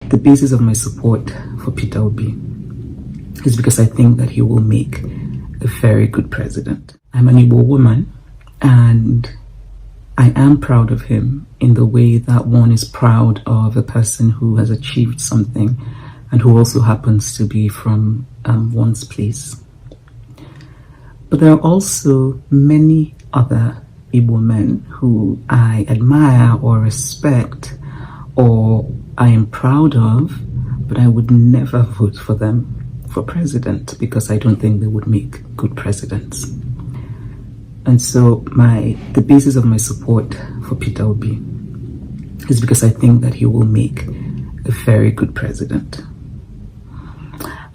the basis of my support for Peter Obi is because I think that he will make a very good president. I'm an Igbo woman, and I am proud of him in the way that one is proud of a person who has achieved something and who also happens to be from one's place. But there are also many other Igbo men who I admire or respect or I am proud of, but I would never vote for them for president because I don't think they would make good presidents. And so the basis of my support for Peter Obi is because I think that he will make a very good president.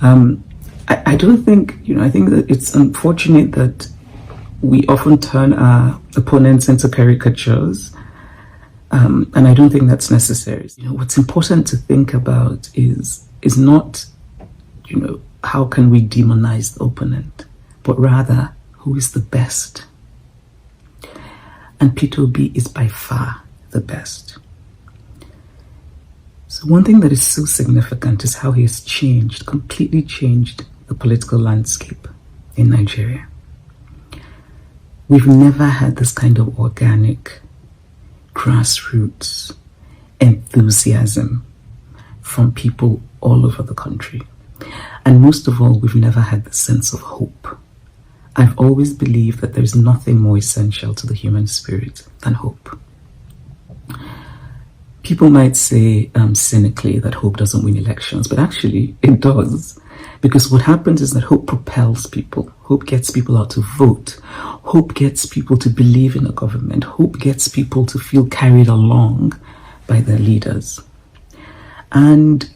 I don't think, I think that it's unfortunate that we often turn our opponents into caricatures, and I don't think that's necessary. What's important to think about is not, how can we demonize the opponent, but rather who is the best. And Peter Obi is by far the best. So one thing that is so significant is how he has completely changed the political landscape in Nigeria. We've never had this kind of organic, grassroots enthusiasm from people all over the country. And most of all, we've never had the sense of hope. I've always believed that there's nothing more essential to the human spirit than hope. People might say cynically that hope doesn't win elections, but actually it does. Because what happens is that hope propels people. Hope gets people out to vote. Hope gets people to believe in a government. Hope gets people to feel carried along by their leaders. And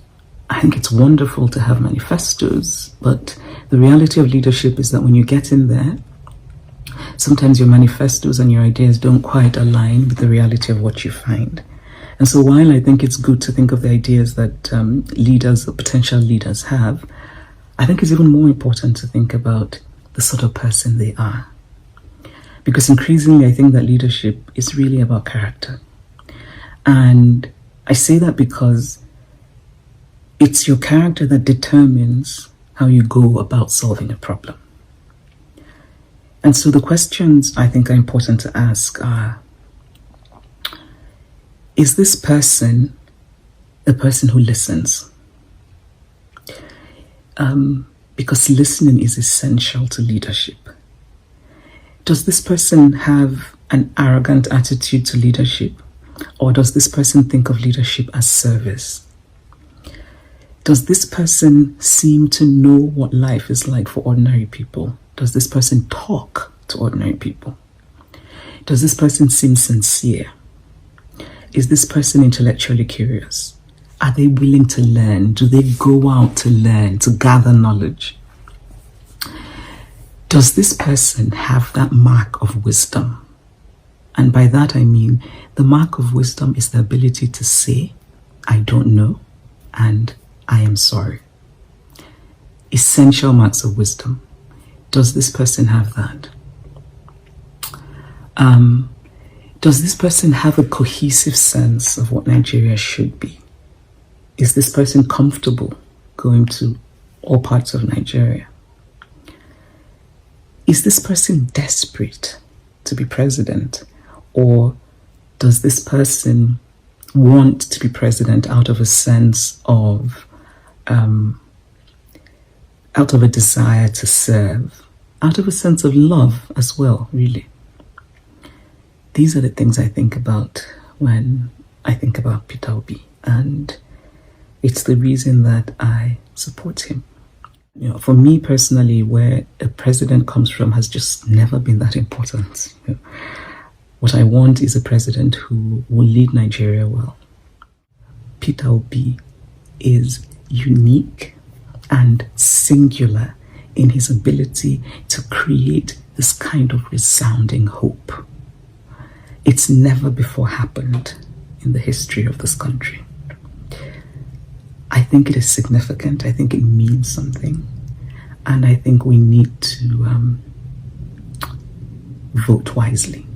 I think it's wonderful to have manifestos, but the reality of leadership is that when you get in there, sometimes your manifestos and your ideas don't quite align with the reality of what you find. And so while I think it's good to think of the ideas that leaders or potential leaders have, I think it's even more important to think about the sort of person they are. Because increasingly, I think that leadership is really about character. And I say that because it's your character that determines how you go about solving a problem. And so the questions I think are important to ask are, is this person a person who listens? Because listening is essential to leadership. Does this person have an arrogant attitude to leadership? Or does this person think of leadership as service? Does this person seem to know what life is like for ordinary people? Does this person talk to ordinary people? Does this person seem sincere? Is this person intellectually curious? Are they willing to learn? Do they go out to learn, to gather knowledge? Does this person have that mark of wisdom? And by that I mean, the mark of wisdom is the ability to say, I don't know, and I am sorry. Essential marks of wisdom. Does this person have that? Does this person have a cohesive sense of what Nigeria should be? Is this person comfortable going to all parts of Nigeria? Is this person desperate to be president? Or does this person want to be president out of a sense of, out of a desire to serve, out of a sense of love as well, really? These are the things I think about when I think about Peter Obi, and it's the reason that I support him. For me personally, where a president comes from has just never been that important. What I want is a president who will lead Nigeria well. Peter Obi is unique and singular in his ability to create this kind of resounding hope. It's never before happened in the history of this country. I think it is significant. I think it means something. And I think we need to vote wisely.